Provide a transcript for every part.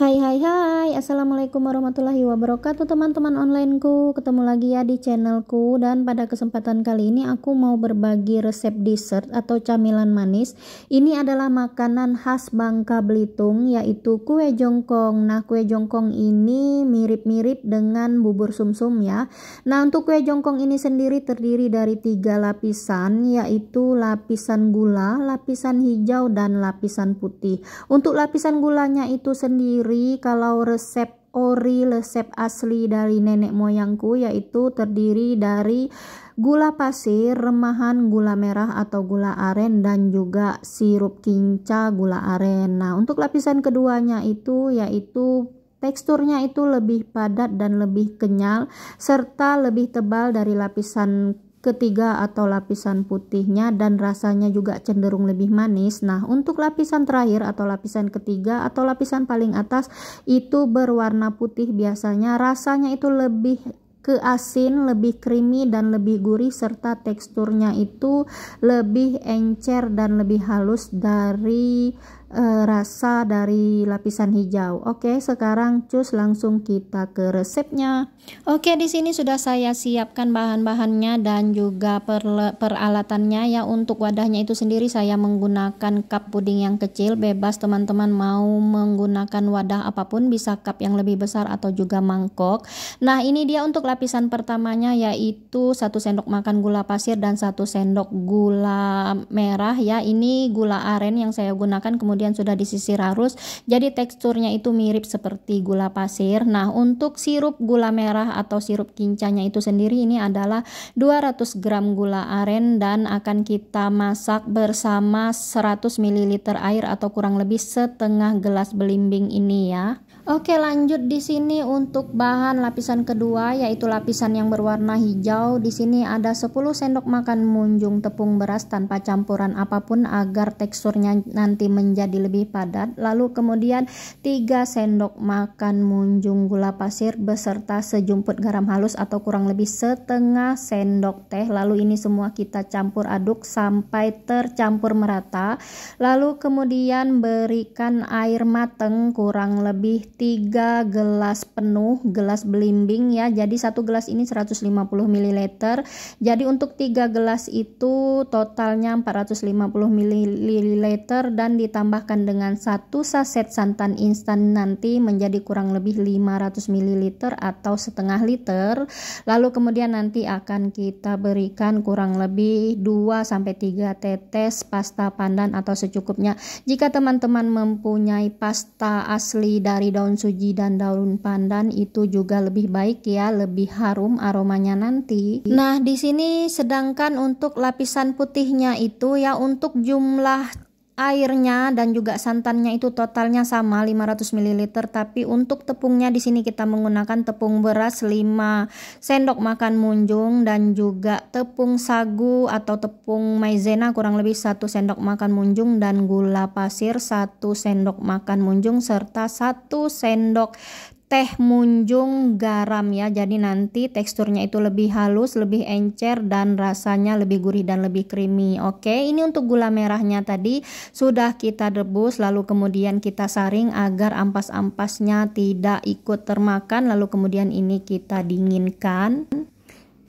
Hai hai hai, Assalamualaikum warahmatullahi wabarakatuh teman-teman onlineku. Ketemu lagi ya di channelku, dan pada kesempatan kali ini aku mau berbagi resep dessert atau camilan manis. Ini adalah makanan khas Bangka Belitung, yaitu kue jongkong. Nah, kue jongkong ini mirip-mirip dengan bubur sumsum ya. Nah, untuk kue jongkong ini sendiri terdiri dari 3 lapisan, yaitu lapisan gula, lapisan hijau, dan lapisan putih. Untuk lapisan gulanya itu sendiri, kalau resep ori, resep asli dari nenek moyangku, yaitu terdiri dari gula pasir, remahan gula merah atau gula aren, dan juga sirup kinca gula aren. Nah, untuk lapisan keduanya itu yaitu teksturnya itu lebih padat dan lebih kenyal serta lebih tebal dari lapisan ketiga atau lapisan putihnya, dan rasanya juga cenderung lebih manis. Nah, untuk lapisan terakhir atau lapisan ketiga atau lapisan paling atas itu berwarna putih, biasanya rasanya itu lebih ke asin, lebih creamy dan lebih gurih, serta teksturnya itu lebih encer dan lebih halus dari rasa dari lapisan hijau. Oke, sekarang cus langsung kita ke resepnya. Oke, di sini sudah saya siapkan bahan-bahannya dan juga peralatannya ya. Untuk wadahnya itu sendiri saya menggunakan cup puding yang kecil, bebas teman-teman mau menggunakan wadah apapun, bisa cup yang lebih besar atau juga mangkok. Nah, ini dia untuk lapisan pertamanya, yaitu 1 sendok makan gula pasir dan 1 sendok gula merah ya. Ini gula aren yang saya gunakan, kemudian sudah disisir halus, jadi teksturnya itu mirip seperti gula pasir. Nah, untuk sirup gula merah atau sirup kincanya itu sendiri, ini adalah 200 gram gula aren dan akan kita masak bersama 100 ml air atau kurang lebih setengah gelas belimbing ini ya. Oke, lanjut di sini untuk bahan lapisan kedua, yaitu lapisan yang berwarna hijau. Di sini ada 10 sendok makan munjung tepung beras tanpa campuran apapun agar teksturnya nanti menjadi lebih padat. Lalu kemudian 3 sendok makan munjung gula pasir beserta sejumput garam halus atau kurang lebih setengah sendok teh. Lalu ini semua kita campur aduk sampai tercampur merata. Lalu kemudian berikan air mateng kurang lebih 3 gelas penuh, gelas belimbing ya. Jadi 1 gelas ini 150 ml. Jadi untuk 3 gelas itu totalnya 450 ml dan ditambahkan dengan 1 saset santan instan, nanti menjadi kurang lebih 500 ml atau setengah liter. Lalu kemudian nanti akan kita berikan kurang lebih 2-3 tetes pasta pandan atau secukupnya. Jika teman-teman mempunyai pasta asli dari daun suji dan daun pandan, itu juga lebih baik ya, lebih harum aromanya nanti. Nah, di sini sedangkan untuk lapisan putihnya itu ya, untuk jumlah airnya dan juga santannya itu totalnya sama 500 ml, tapi untuk tepungnya di sini kita menggunakan tepung beras 5 sendok makan munjung dan juga tepung sagu atau tepung maizena kurang lebih 1 sendok makan munjung, dan gula pasir 1 sendok makan munjung serta 1 sendok teh munjung garam ya. Jadi nanti teksturnya itu lebih halus, lebih encer, dan rasanya lebih gurih dan lebih creamy. Oke, ini untuk gula merahnya tadi sudah kita rebus, lalu kemudian kita saring agar ampas-ampasnya tidak ikut termakan, lalu kemudian ini kita dinginkan.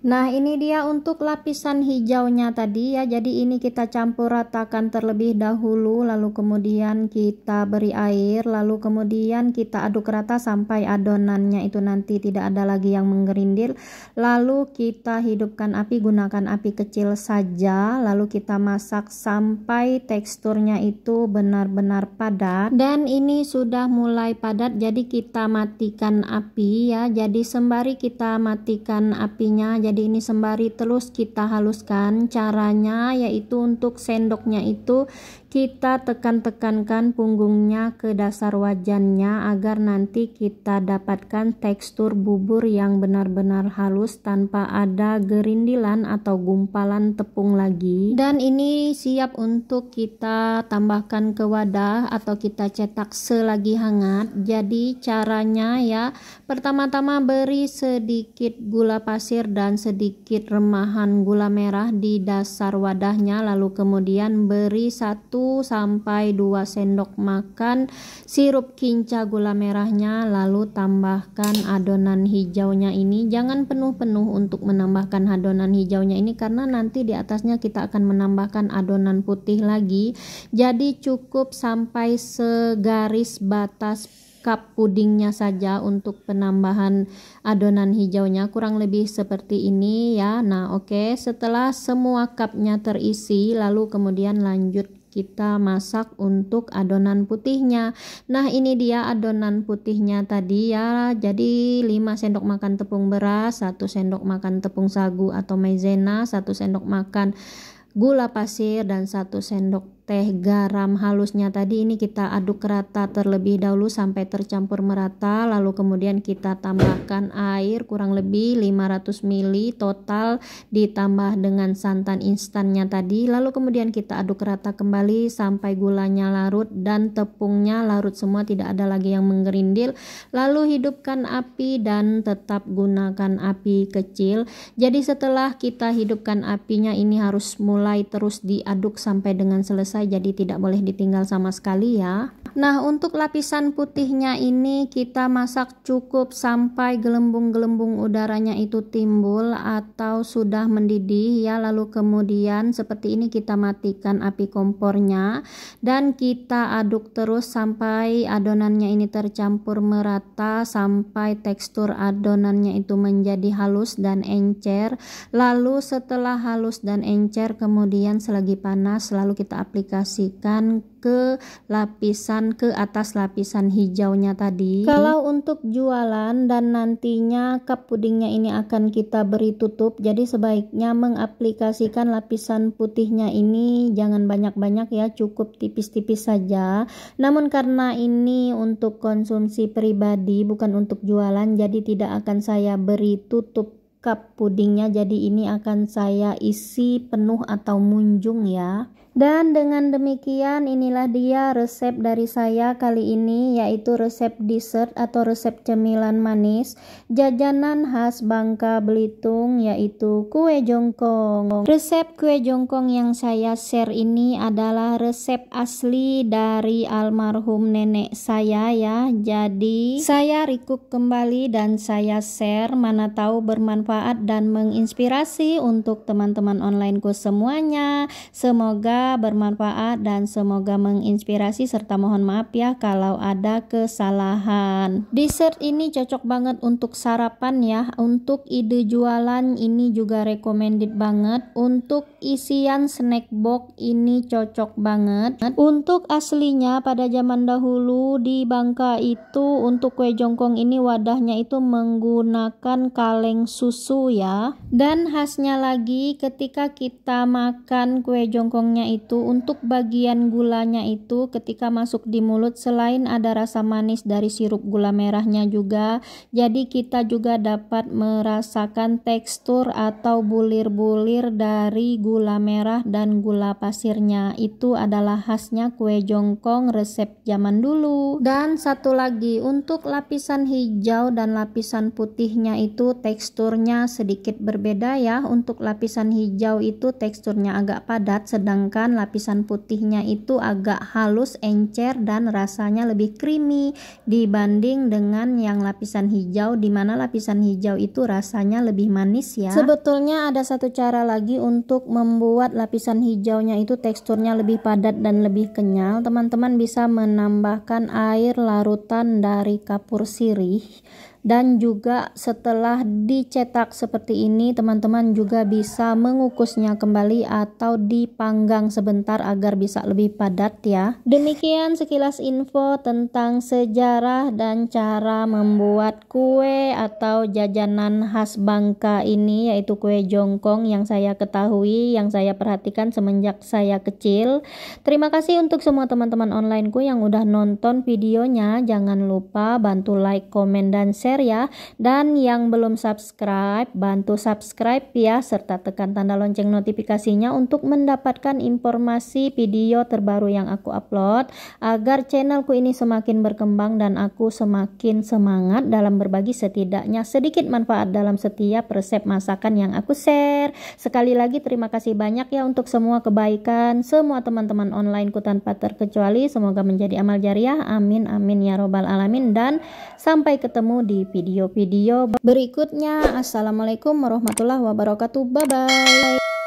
Nah, ini dia untuk lapisan hijaunya tadi ya. Jadi ini kita campur ratakan terlebih dahulu, lalu kemudian kita beri air, lalu kemudian kita aduk rata sampai adonannya itu nanti tidak ada lagi yang menggerindil. Lalu kita hidupkan api, gunakan api kecil saja, lalu kita masak sampai teksturnya itu benar-benar padat. Dan ini sudah mulai padat, jadi kita matikan api ya. Jadi sembari kita matikan apinya, jadi ini sembari terus kita haluskan. Caranya yaitu untuk sendoknya itu kita tekan-tekankan punggungnya ke dasar wajannya agar nanti kita dapatkan tekstur bubur yang benar-benar halus tanpa ada gerindilan atau gumpalan tepung lagi. Dan ini siap untuk kita tambahkan ke wadah atau kita cetak selagi hangat. Jadi caranya ya, pertama-tama beri sedikit gula pasir dan sedikit remahan gula merah di dasar wadahnya, lalu kemudian beri 1 sampai 2 sendok makan sirup kinca gula merahnya, lalu tambahkan adonan hijaunya ini. Jangan penuh-penuh untuk menambahkan adonan hijaunya ini karena nanti di atasnya kita akan menambahkan adonan putih lagi. Jadi cukup sampai segaris batas cup pudingnya saja untuk penambahan adonan hijaunya, kurang lebih seperti ini ya. Nah oke, setelah semua cupnya terisi, lalu kemudian lanjut kita masak untuk adonan putihnya. Nah ini dia adonan putihnya tadi ya. Jadi 5 sendok makan tepung beras, 1 sendok makan tepung sagu atau maizena, 1 sendok makan gula pasir, dan 1 sendok teh garam halusnya tadi. Ini kita aduk rata terlebih dahulu sampai tercampur merata, lalu kemudian kita tambahkan air kurang lebih 500 ml total ditambah dengan santan instannya tadi, lalu kemudian kita aduk rata kembali sampai gulanya larut dan tepungnya larut semua, tidak ada lagi yang menggerindil. Lalu hidupkan api dan tetap gunakan api kecil. Jadi setelah kita hidupkan apinya, ini harus mulai terus diaduk sampai dengan selesai, jadi tidak boleh ditinggal sama sekali ya. Nah untuk lapisan putihnya ini kita masak cukup sampai gelembung-gelembung udaranya itu timbul atau sudah mendidih ya. Lalu kemudian seperti ini kita matikan api kompornya dan kita aduk terus sampai adonannya ini tercampur merata, sampai tekstur adonannya itu menjadi halus dan encer. Lalu setelah halus dan encer, kemudian selagi panas lalu kita aplikasikan ke atas lapisan hijaunya tadi. Kalau untuk jualan dan nantinya cup pudingnya ini akan kita beri tutup, jadi sebaiknya mengaplikasikan lapisan putihnya ini jangan banyak-banyak ya, cukup tipis-tipis saja. Namun karena ini untuk konsumsi pribadi bukan untuk jualan, jadi tidak akan saya beri tutup cup pudingnya, jadi ini akan saya isi penuh atau munjung ya. Dan dengan demikian inilah dia resep dari saya kali ini, yaitu resep dessert atau resep cemilan manis jajanan khas Bangka Belitung, yaitu kue jongkong. Resep kue jongkong yang saya share ini adalah resep asli dari almarhum nenek saya ya. Jadi saya recook kembali dan saya share, mana tahu bermanfaat dan menginspirasi untuk teman-teman onlineku semuanya. Semoga bermanfaat dan semoga menginspirasi, serta mohon maaf ya kalau ada kesalahan. Dessert ini cocok banget untuk sarapan ya. Untuk ide jualan ini juga recommended banget. Untuk isian snack box ini cocok banget. Untuk aslinya pada zaman dahulu di Bangka itu untuk kue jongkong ini wadahnya itu menggunakan kaleng susu ya. Dan khasnya lagi ketika kita makan kue jongkongnya itu, untuk bagian gulanya itu ketika masuk di mulut, selain ada rasa manis dari sirup gula merahnya juga, jadi kita juga dapat merasakan tekstur atau bulir-bulir dari gula merah dan gula pasirnya. Itu adalah khasnya kue jongkong resep zaman dulu. Dan satu lagi, untuk lapisan hijau dan lapisan putihnya itu teksturnya sedikit berbeda ya. Untuk lapisan hijau itu teksturnya agak padat, sedangkan lapisan putihnya itu agak halus, encer, dan rasanya lebih creamy dibanding dengan yang lapisan hijau, dimana lapisan hijau itu rasanya lebih manis ya. Sebetulnya ada satu cara lagi untuk membuat lapisan hijaunya itu teksturnya lebih padat dan lebih kenyal. Teman-teman bisa menambahkan air larutan dari kapur sirih, dan juga setelah dicetak seperti ini teman-teman juga bisa mengukusnya kembali atau dipanggang sebentar agar bisa lebih padat ya. Demikian sekilas info tentang sejarah dan cara membuat kue atau jajanan khas Bangka ini, yaitu kue jongkong yang saya ketahui, yang saya perhatikan semenjak saya kecil. Terima kasih untuk semua teman-teman onlineku yang udah nonton videonya. Jangan lupa bantu like, komen, dan share share ya. Dan yang belum subscribe, bantu subscribe ya, serta tekan tanda lonceng notifikasinya untuk mendapatkan informasi video terbaru yang aku upload, agar channelku ini semakin berkembang dan aku semakin semangat dalam berbagi setidaknya sedikit manfaat dalam setiap resep masakan yang aku share. Sekali lagi terima kasih banyak ya untuk semua kebaikan semua teman-teman onlineku tanpa terkecuali. Semoga menjadi amal jariah, amin amin ya robbal alamin. Dan sampai ketemu di video-video berikutnya. Assalamualaikum warahmatullahi wabarakatuh. Bye bye.